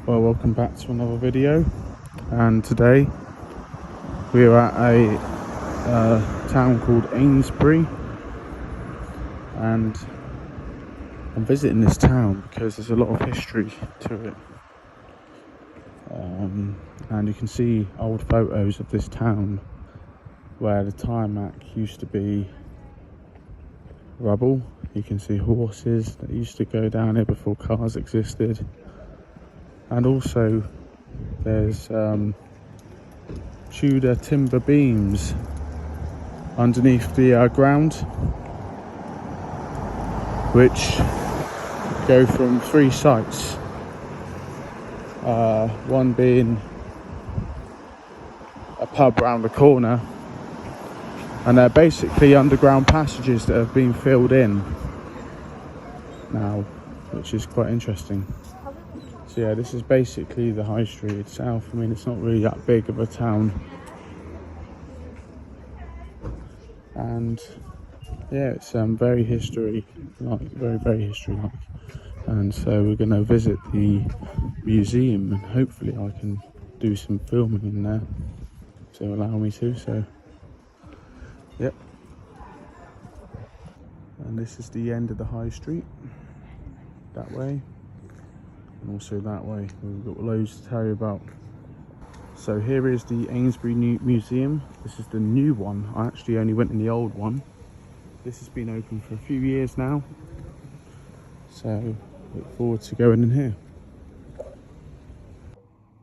Well, welcome back to another video, and today we are at a town called Amesbury, and I'm visiting this town because there's a lot of history to it, and you can see old photos of this town where the tarmac used to be rubble. You can see horses that used to go down here before cars existed. And also there's Tudor timber beams underneath the ground, which go from three sites, one being a pub round the corner, and they're basically underground passages that have been filled in now, which is quite interesting. So yeah, this is basically the high street itself. I mean, it's not really that big of a town, and yeah, it's very history like, very history like. And so we're going to visit the museum, and hopefully I can do some filming in there if they allow me to. So yep, and this is the end of the high street that way. And also that way, we've got loads to tell you about. So here is the Amesbury Museum. This is the new one. I actually only went in the old one. This has been open for a few years now, so look forward to going in here.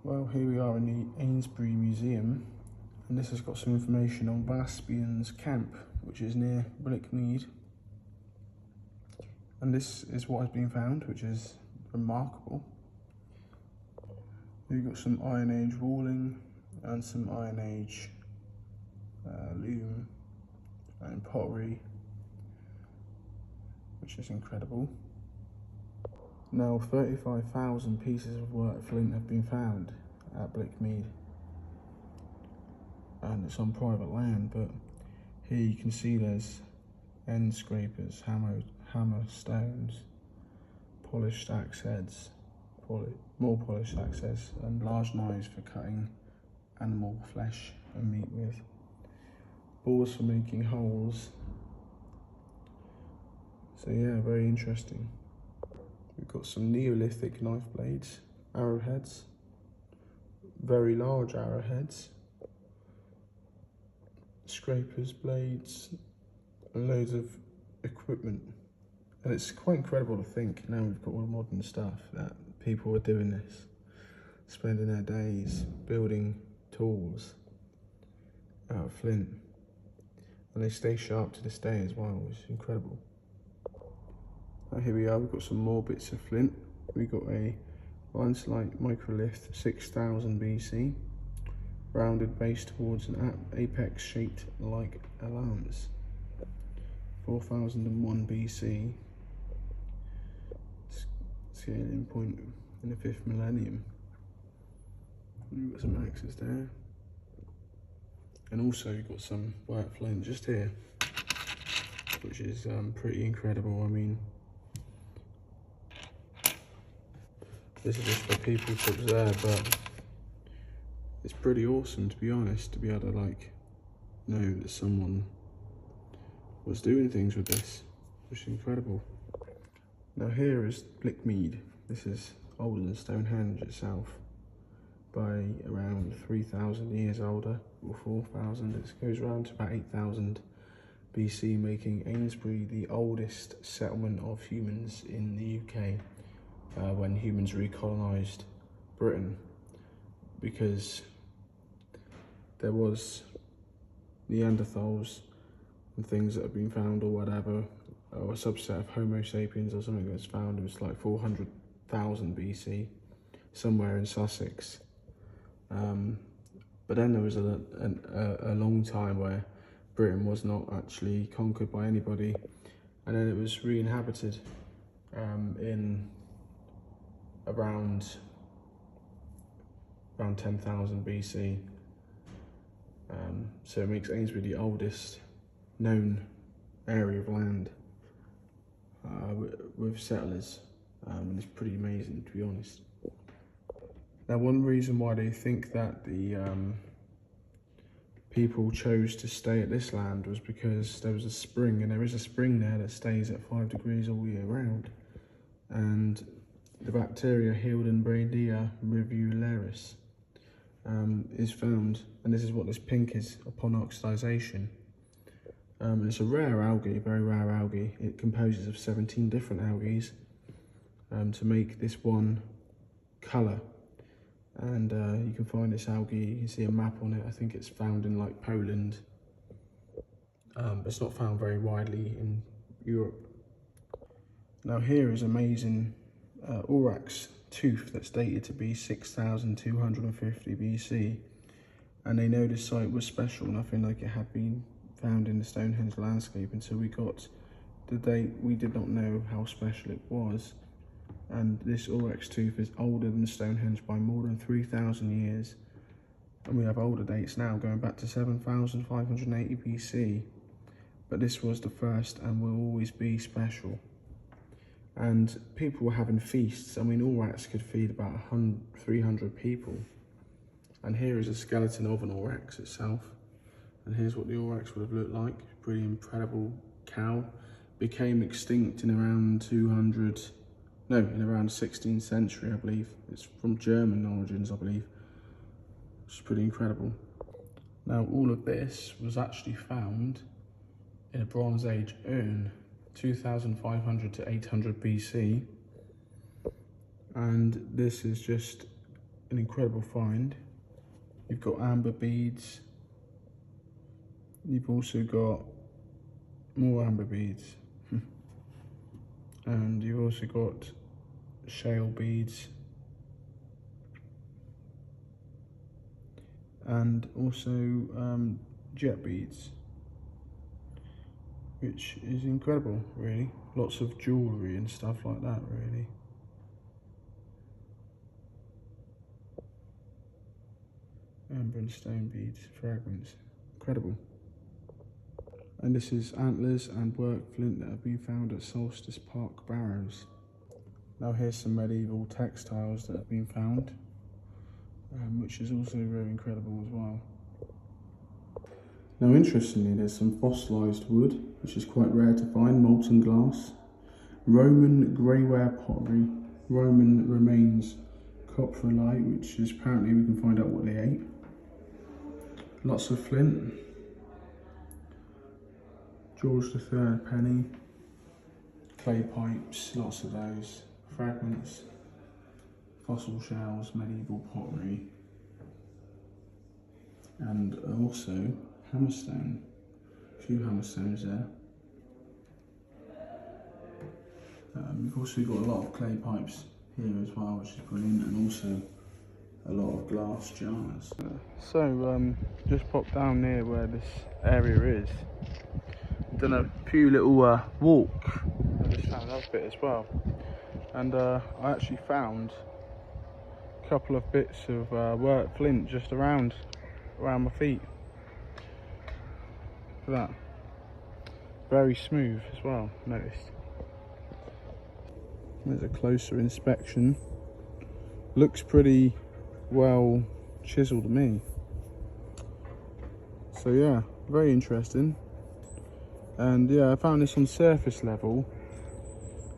Well, here we are in the Amesbury Museum, and this has got some information on Waspian's camp, which is near Blickmead. And this is what has been found, which is remarkable. We've got some Iron Age walling and some Iron Age loom and pottery, which is incredible. Now 35,000 pieces of worked flint have been found at Blickmead, and it's on private land, but here you can see there's end scrapers, hammer stones, polished axe heads, more polished axe heads, and large knives for cutting animal flesh and meat with, bores for making holes. So yeah, very interesting. We've got some Neolithic knife blades, arrowheads, very large arrowheads, scrapers, blades, and loads of equipment. And it's quite incredible to think now we've got all the modern stuff that people are doing this, spending their days building tools out of flint, and they stay sharp to this day as well, which is incredible. Now here we are, we've got some more bits of flint. We've got a Landslide microlith 6000 BC, rounded base towards an apex shaped like a lance, 4001 BC, scaling point in the 5th millennium. We've got some axes there, and also you've got some white flint just here, which is pretty incredible. I mean, this is just for people to observe, but it's pretty awesome, to be honest, to be able to like know that someone was doing things with this, which is incredible. Now here is Blickmead. This is older than Stonehenge itself by around 3,000 years older, or 4,000. It goes around to about 8,000 BC, making Amesbury the oldest settlement of humans in the UK when humans recolonised Britain, because there was Neanderthals and things that have been found or whatever, or a subset of Homo sapiens or something that's found. It was like 400,000 BC, somewhere in Sussex. But then there was a long time where Britain was not actually conquered by anybody, and then it was re-inhabited in around 10,000 BC. So it makes Amesbury the oldest known area of land with settlers, and it's pretty amazing, to be honest. Now, one reason why they think that the people chose to stay at this land was because there was a spring, and there is a spring there that stays at 5 degrees all year round. And the bacteria Hildenbrandia rivularis is found, and this is what this pink is upon oxidization. It's a rare algae, very rare algae. It composes of 17 different algae to make this one colour. And you can find this algae, you can see a map on it. I think it's found in like Poland. But it's not found very widely in Europe. Now here is amazing Aurochs tooth that's dated to be 6,250 BC. And they know this site was special, nothing like it had been found in the Stonehenge landscape until we got the date. We did not know how special it was. And this Aurochs tooth is older than Stonehenge by more than 3,000 years. And we have older dates now, going back to 7,580 BC. But this was the first and will always be special. And people were having feasts. I mean, Aurochs could feed about 300 people. And here is a skeleton of an Aurochs itself. And here's what the Aurochs would have looked like. Pretty incredible cow. Became extinct in around in around the 16th century, I believe. It's from German origins, I believe. It's pretty incredible. Now, all of this was actually found in a Bronze Age urn, 2,500 to 800 BC. And this is just an incredible find. You've got amber beads. You've also got more amber beads. And you've also got shale beads. And also jet beads, which is incredible, really. Lots of jewellery and stuff like that, really. Amber and stone beads, fragments, incredible. And this is antlers and worked flint that have been found at Solstice Park Barrows. Now here's some medieval textiles that have been found, which is also very incredible as well. Now interestingly, there's some fossilised wood, which is quite rare to find, molten glass, Roman greyware pottery, Roman remains, coprolite, which is apparently we can find out what they ate, lots of flint, George III penny, clay pipes, lots of those, fragments, fossil shells, medieval pottery, and also hammerstone, a few hammerstones there. We've also got a lot of clay pipes here as well, which is brilliant, and also a lot of glass jars. So just popped down near where this area is. Done a few little walk. I just found that bit as well, and I actually found a couple of bits of worked flint just around my feet. Look at that, very smooth as well. Noticed. There's a closer inspection. Looks pretty well chiseled to me. So yeah, very interesting. And yeah, I found this on surface level.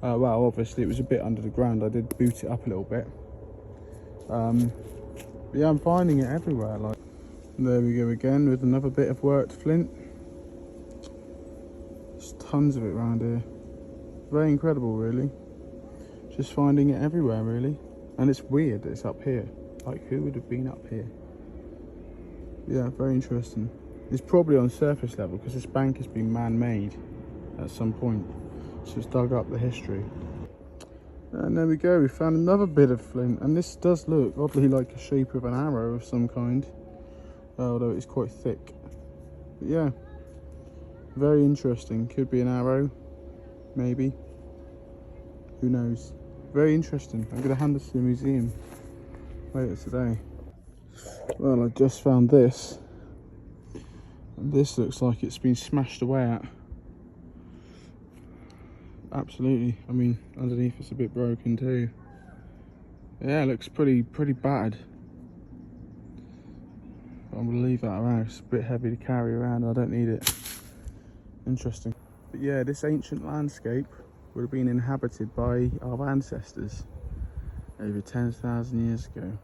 Well, obviously it was a bit under the ground. I did boot it up a little bit. But yeah, I'm finding it everywhere. Like, there we go again with another bit of worked flint. There's tons of it around here. Very incredible, really. Just finding it everywhere, really. And it's weird that it's up here. Like, who would have been up here? Yeah, very interesting. It's probably on surface level because this bank has been man-made at some point. So it's dug up the history. And there we go, we found another bit of flint. And this does look oddly like a shape of an arrow of some kind. Although it's quite thick. But yeah, very interesting. Could be an arrow, maybe. Who knows? Very interesting. I'm going to hand this to the museum later today. Well, I just found this. And this looks like it's been smashed away at. Absolutely. I mean, underneath it's a bit broken too. Yeah, it looks pretty battered. I'm gonna leave that around. It's a bit heavy to carry around. I don't need it. Interesting. But yeah, this ancient landscape would have been inhabited by our ancestors over 10,000 years ago.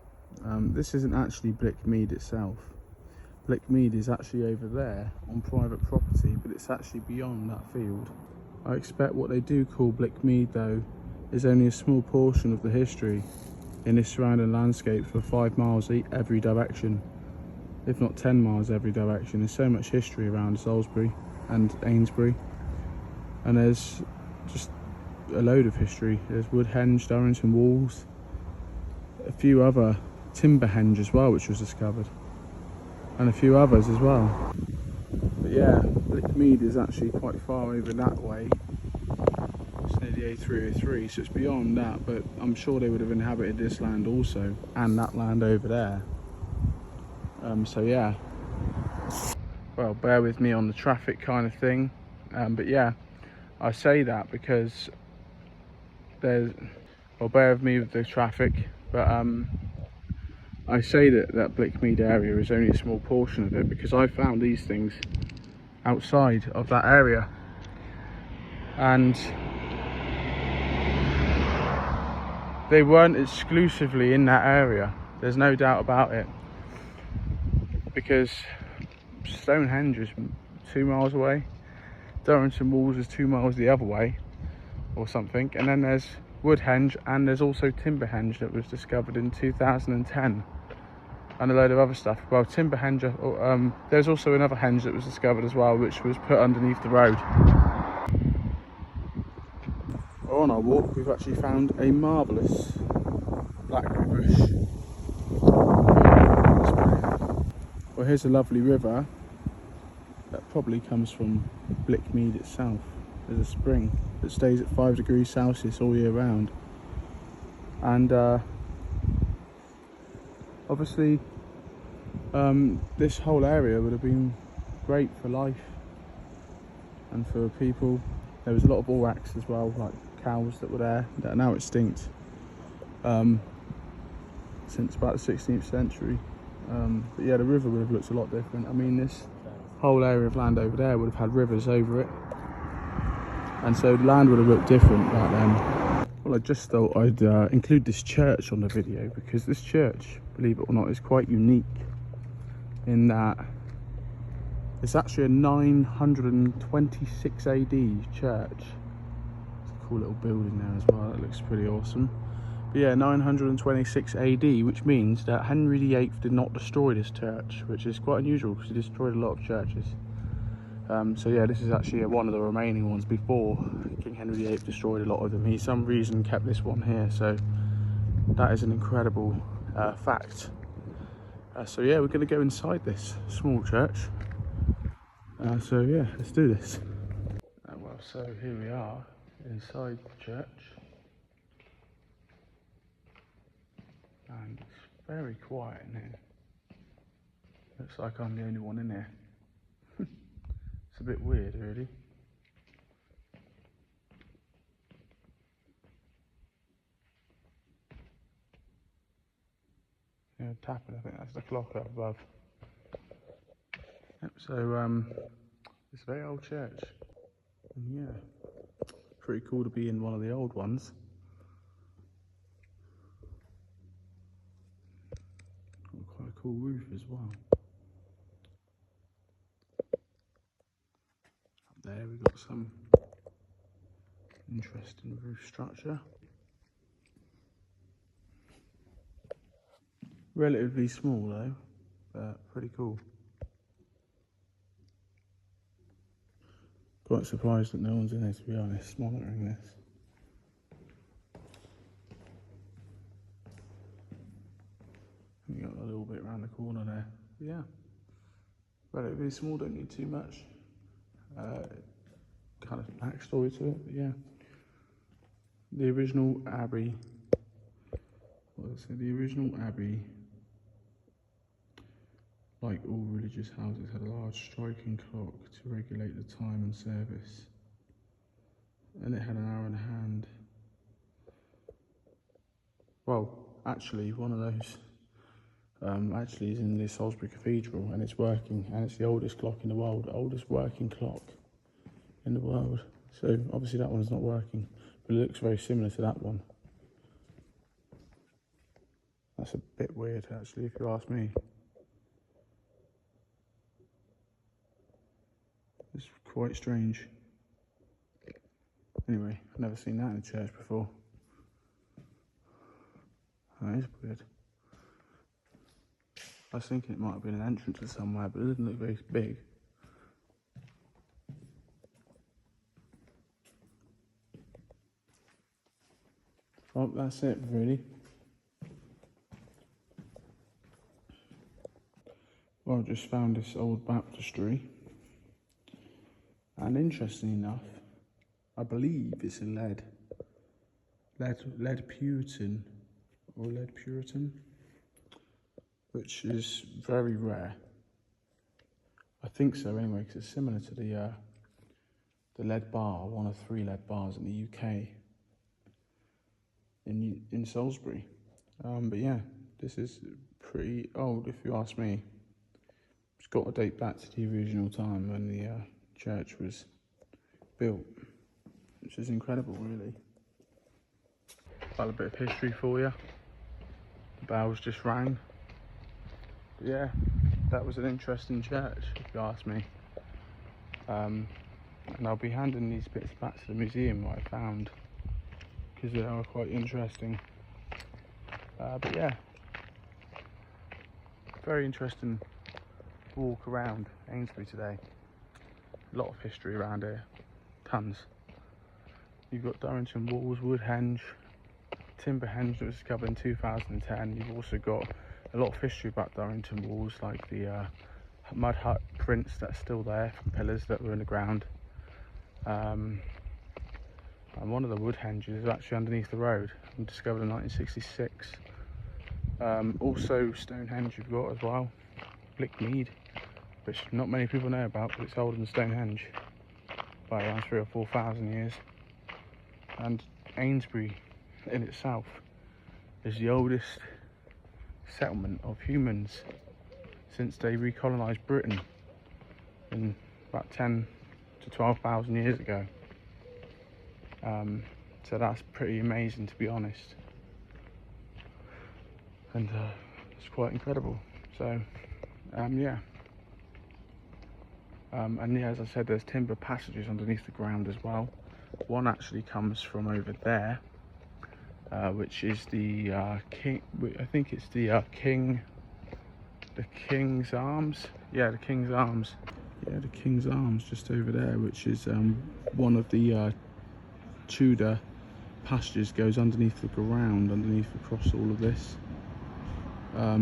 This isn't actually Blickmead itself. Blickmead is actually over there on private property, but it's actually beyond that field. I expect what they do call Blickmead though is only a small portion of the history in this surrounding landscape for 5 miles every direction, if not 10 miles every direction. There's so much history around Salisbury and Amesbury, and there's just a load of history. There's Woodhenge, Durrington Walls, a few other Timberhenge as well, which was discovered, and a few others as well. But yeah, Blickmead is actually quite far over that way. It's near the A303, so it's beyond that, but I'm sure they would have inhabited this land also, and that land over there. So yeah, well, bear with me on the traffic kind of thing, but yeah, I say that because well, bear with me with the traffic, but I say that Blickmead area is only a small portion of it because I found these things outside of that area, and they weren't exclusively in that area. There's no doubt about it, because Stonehenge is 2 miles away, Durrington Walls is 2 miles the other way or something, and then there's Woodhenge, and there's also Timberhenge that was discovered in 2010, and a load of other stuff. Well, Timberhenge, there's also another henge that was discovered as well, which was put underneath the road. On our walk, we've actually found a marvellous blackberry bush. Well, here's a lovely river that probably comes from Blickmead itself. There's a spring that stays at 5 degrees Celsius all year round, and obviously this whole area would have been great for life and for people. There was a lot of aurochs as well, like cows that were there that are now extinct since about the 16th century. But yeah, the river would have looked a lot different. I mean, this whole area of land over there would have had rivers over it, and so the land would have looked different back then. Well, I just thought I'd include this church on the video, because this church, believe it or not, is quite unique in that it's actually a 926 AD church. It's a cool little building there as well. That looks pretty awesome. But yeah, 926 AD, which means that Henry VIII did not destroy this church, which is quite unusual because he destroyed a lot of churches. So yeah, this is actually one of the remaining ones before King Henry VIII destroyed a lot of them. He, for some reason, kept this one here, so that is an incredible fact. So yeah, we're going to go inside this small church. So yeah, let's do this. Well, so here we are inside the church, and it's very quiet in here. Looks like I'm the only one in here. It's a bit weird, really. Yeah, tapping, I think that's the clock up above. Yep, so it's a very old church, and yeah, pretty cool to be in one of the old ones. Got quite a cool roof as well. Up there we've got some interesting roof structure. Relatively small though, but pretty cool. Quite surprised that no one's in there, to be honest, monitoring this. We got a little bit around the corner there. But yeah, relatively small, don't need too much kind of backstory to it, but yeah. The original abbey, the original abbey, like all religious houses, had a large striking clock to regulate the time and service, and it had an hour in hand. Well, actually one of those actually is in the Salisbury Cathedral, and it's working, and it's the oldest clock in the world, the oldest working clock in the world. So obviously that one's not working, but it looks very similar to that one. That's a bit weird actually, if you ask me. It's quite strange. Anyway, I've never seen that in a church before. That is weird. I was thinking it might have been an entrance to somewhere, but it doesn't look very big. Well, that's it really. Well, I just found this old baptistry, and interestingly enough, I believe it's a lead Puritan, or lead Puritan, which is very rare. I think so anyway, because it's similar to the lead bar, one of 3 lead bars in the UK, in Salisbury. But yeah, this is pretty old if you ask me. It's got to date back to the original time when the church was built, which is incredible really. Got a bit of history for you. The bells just rang. But yeah, that was an interesting church if you ask me. And I'll be handing these bits back to the museum what I found, because they are quite interesting. But yeah, very interesting walk around Amesbury today. A lot of history around here, tons. You've got Durrington Walls, Woodhenge, Timberhenge that was discovered in 2010. You've also got a lot of history about Durrington Walls, like the mud hut prints that's still there from pillars that were in the ground. And one of the Woodhenges is actually underneath the road, and discovered in 1966. Also Stonehenge you've got as well, Blickmead, which not many people know about, but it's older than Stonehenge by around 3,000 or 4,000 years. And Amesbury in itself is the oldest settlement of humans since they recolonised Britain in about 10 to 12,000 years ago. So that's pretty amazing, to be honest, and it's quite incredible. So yeah. And yeah, as I said, there's timber passages underneath the ground as well. One actually comes from over there, which is the king. I think it's the King's Arms. Yeah, the King's Arms. Yeah, the King's Arms just over there, which is one of the Tudor passages, goes underneath the ground, across all of this. But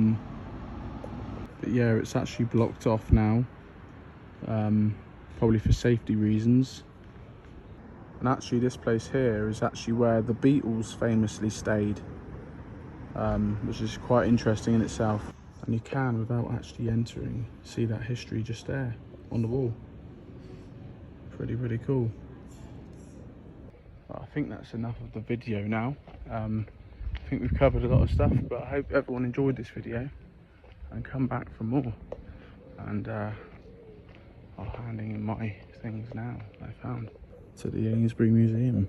yeah, it's actually blocked off now. Probably for safety reasons. And actually this place here is actually where the Beatles famously stayed, which is quite interesting in itself. And you can, without actually entering, see that history just there on the wall. Pretty cool. Well, I think that's enough of the video now. I think we've covered a lot of stuff, but I hope everyone enjoyed this video and come back for more. And I'm handing in my things now I found to the Amesbury Museum.